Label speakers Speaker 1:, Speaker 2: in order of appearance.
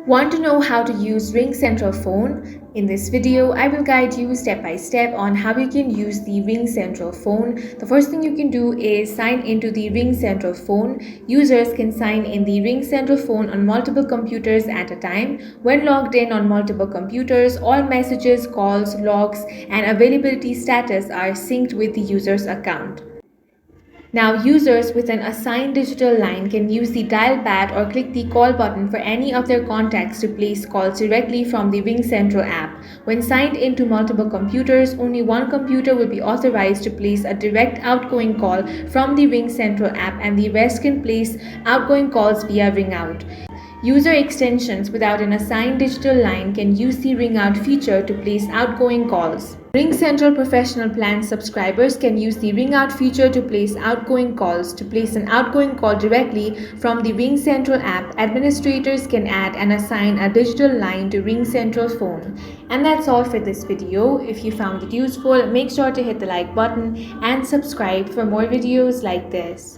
Speaker 1: Want to know how to use RingCentral Phone? In this video, I will guide you step by step on how you can use the RingCentral Phone. The first thing you can do is sign into the RingCentral Phone. Users can sign in the RingCentral Phone on multiple computers at a time. When logged in on multiple computers, all messages, calls, logs, and availability status are synced with the user's account. Now, users with an assigned digital line can use the dial pad or click the call button for any of their contacts to place calls directly from the RingCentral app. When signed into multiple computers, only one computer will be authorized to place a direct outgoing call from the RingCentral app, and the rest can place outgoing calls via RingOut. User extensions without an assigned digital line can use the RingOut feature to place outgoing calls. RingCentral Professional Plan subscribers can use the RingOut feature to place outgoing calls. To place an outgoing call directly from the RingCentral app, administrators can add and assign a digital line to RingCentral Phone. And that's all for this video. If you found it useful, make sure to hit the like button and subscribe for more videos like this.